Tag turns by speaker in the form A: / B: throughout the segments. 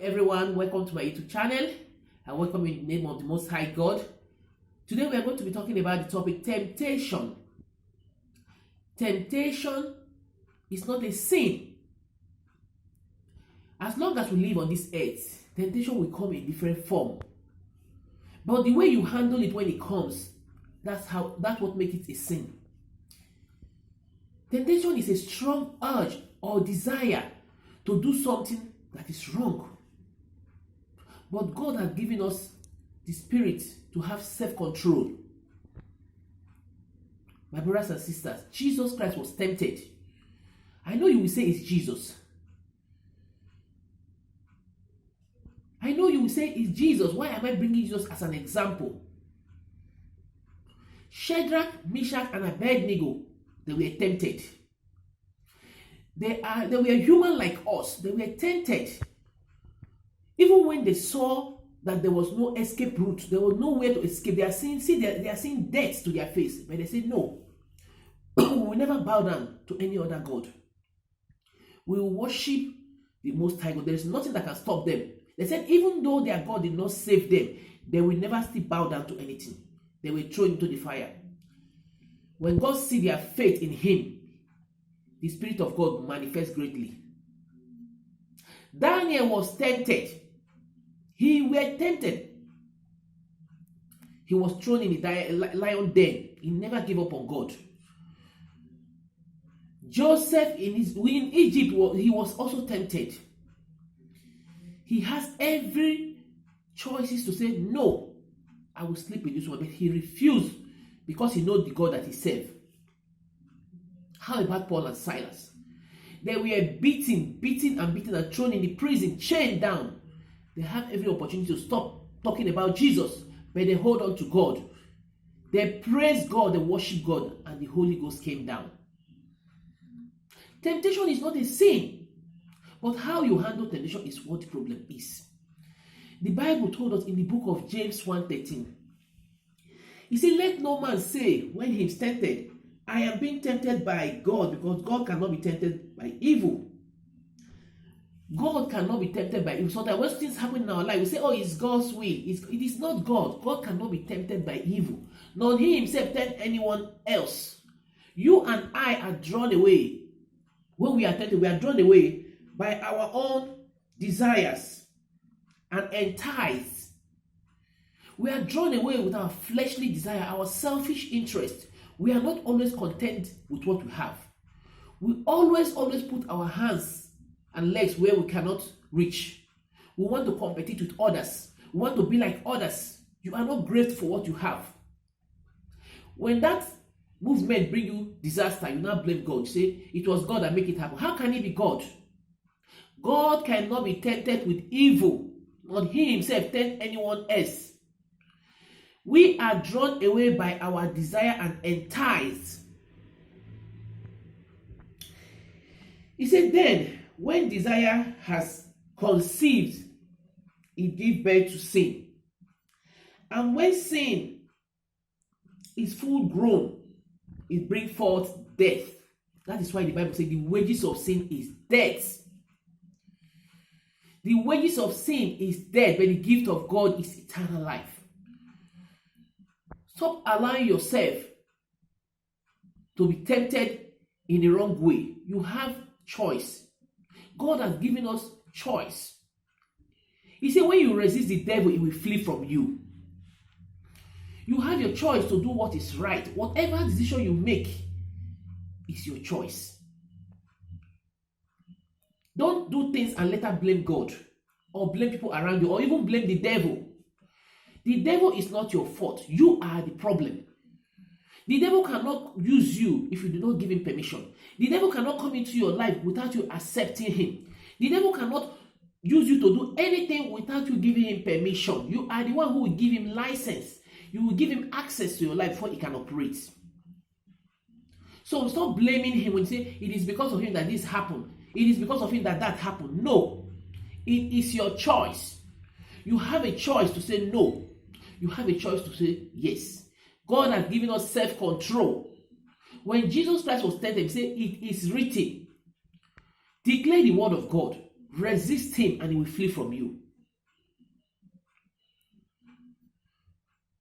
A: everyone. Welcome to my YouTube channel. I welcome in the name of the Most High God. Today we are going to be talking about the topic temptation. Temptation is not a sin. As long as we live on this earth, temptation will come in different form. But the way you handle it when it comes, that's what makes it a sin. Temptation is a strong urge or desire to do something that is wrong. But God has given us the spirit to have self-control. My brothers and sisters, Jesus Christ was tempted. I know you will say it's Jesus. I know you will say it's Jesus. Why am I bringing Jesus as an example? Shadrach, Meshach, and Abednego, they were tempted. They were human like us. They were tempted. Even when they saw that there was no escape route, there was nowhere to escape. They are seeing death to their face. But they said, no, we will never bow down to any other God. We will worship the Most High God. There is nothing that can stop them. They said, even though their God did not save them, they will never still bow down to anything. They were thrown into the fire. When God sees their faith in Him, the Spirit of God manifests greatly. Daniel was tempted. He was tempted. He was thrown in the lion den. He never gave up on God. Joseph in Egypt, he was also tempted. He has every choices to say, no, I will sleep with this one. But he refused because he knows the God that he served. How about Paul and Silas? They were beaten and thrown in the prison, chained down. They have every opportunity to stop talking about Jesus, but they hold on to God. They praise God, they worship God, and the Holy Ghost came down. Temptation is not a sin, but how you handle temptation is what the problem is. The Bible told us in the book of James 1:13. He said, let no man say when he is tempted, I am being tempted by God, because God cannot be tempted by evil. God cannot be tempted by evil. So that when things happen in our life, we say, oh, it's God's will. It is not God. God cannot be tempted by evil. Nor He Himself tempt anyone else. You and I are drawn away. When we are tempted, we are drawn away by our own desires and enticed. We are drawn away with our fleshly desire, our selfish interest. We are not always content with what we have. We always put our hands and legs where we cannot reach. We want to compete with others. We want to be like others. You are not grateful for what you have. When that movement brings you disaster, you now blame God. You say, it was God that made it happen. How can He be God? God cannot be tempted with evil, not He Himself tempt anyone else. We are drawn away by our desire and enticed. He said, then, when desire has conceived, it gives birth to sin. And when sin is full grown, it brings forth death. That is why the Bible says the wages of sin is death. The wages of sin is death, but the gift of God is eternal life. Stop allowing yourself to be tempted in the wrong way. You have choice. God has given us choice. He said when you resist the devil, he will flee from you. You have your choice to do what is right. Whatever decision you make is your choice. Don't do things and later blame God or blame people around you or even blame the devil. The devil is not your fault. You are the problem. The devil cannot use you if you do not give him permission. The devil cannot come into your life without you accepting him. The devil cannot use you to do anything without you giving him permission. You are the one who will give him license. You will give him access to your life before he can operate. So stop blaming him when you say, it is because of him that this happened. It is because of him that that happened. No. It is your choice. You have a choice to say no. You have a choice to say yes. God has given us self-control. When Jesus Christ was tempted, he said, it is written. Declare the word of God. Resist him and he will flee from you.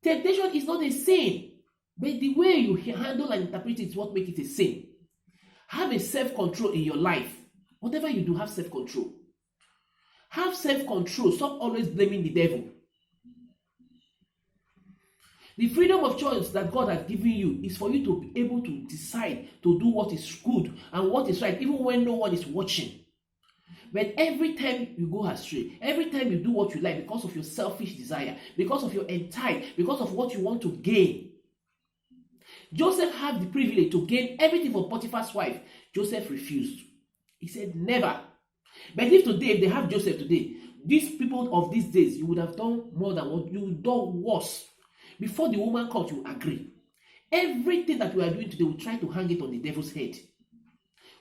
A: Temptation is not a sin, but the way you handle and interpret it is what makes it a sin. Have a self-control in your life. Whatever you do, have self-control. Have self-control. Stop always blaming the devil. The freedom of choice that God has given you is for you to be able to decide to do what is good and what is right, even when no one is watching. But every time you go astray, every time you do what you like because of your selfish desire, because of your entitlement, because of what you want to gain. Joseph had the privilege to gain everything from Potiphar's wife. Joseph refused. He said, never. But if they have Joseph today, these people of these days, you would have done more than what you would done worse. Before the woman comes, you agree. Everything that we are doing today, we try to hang it on the devil's head.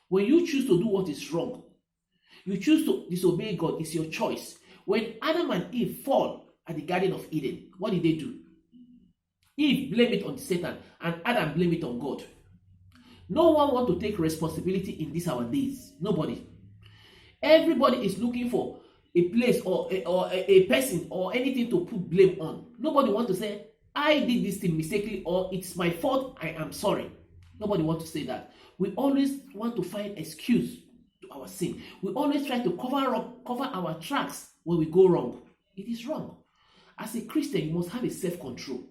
A: When you choose to do what is wrong, you choose to disobey God, it's your choice. When Adam and Eve fall at the Garden of Eden, what did they do? Eve blamed it on Satan and Adam blamed it on God. No one wants to take responsibility in these our days. Nobody. Everybody is looking for a place or a person or anything to put blame on. Nobody wants to say, I did this thing mistakenly or it's my fault, I am sorry. Nobody wants to say that. We always want to find excuse to our sin. We always try to cover our tracks when we go wrong. It is wrong. As a Christian, you must have a self-control.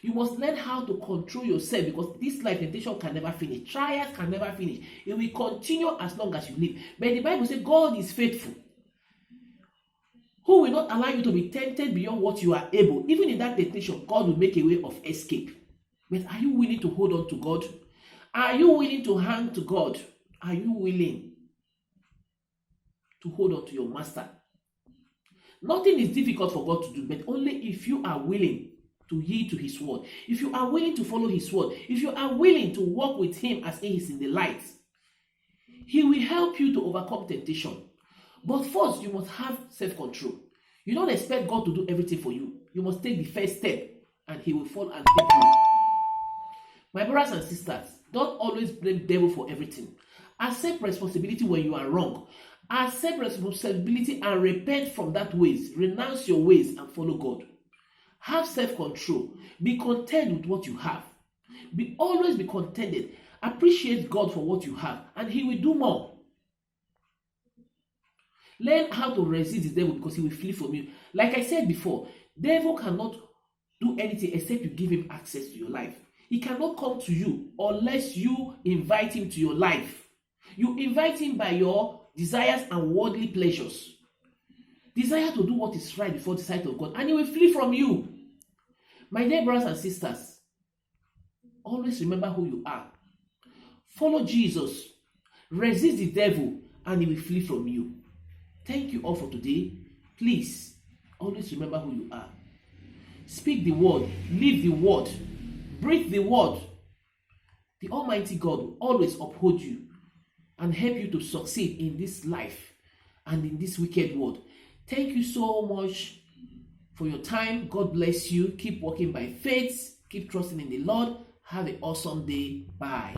A: You must learn how to control yourself because this life temptation can never finish. Trials can never finish. It will continue as long as you live. But the Bible says God is faithful, who will not allow you to be tempted beyond what you are able. Even in that temptation, God will make a way of escape. But are you willing to hold on to God? Are you willing to hang to God? Are you willing to hold on to your master? Nothing is difficult for God to do, but only if you are willing to yield to his word. If you are willing to follow his word, if you are willing to walk with him as he is in the light, he will help you to overcome temptation. But first, you must have self-control. You don't expect God to do everything for you. You must take the first step and he will fall and take you. My brothers and sisters, don't always blame the devil for everything. Accept responsibility when you are wrong. Accept responsibility and repent from that ways. Renounce your ways and follow God. Have self-control. Be content with what you have. Always be contented. Appreciate God for what you have and he will do more. Learn how to resist the devil because he will flee from you. Like I said before, devil cannot do anything except you give him access to your life. He cannot come to you unless you invite him to your life. You invite him by your desires and worldly pleasures. Desire to do what is right before the sight of God, and he will flee from you. My dear brothers and sisters, always remember who you are. Follow Jesus. Resist the devil, and he will flee from you. Thank you all for today. Please, always remember who you are. Speak the word. Live the word. Breathe the word. The Almighty God will always uphold you and help you to succeed in this life and in this wicked world. Thank you so much for your time. God bless you. Keep walking by faith. Keep trusting in the Lord. Have an awesome day. Bye.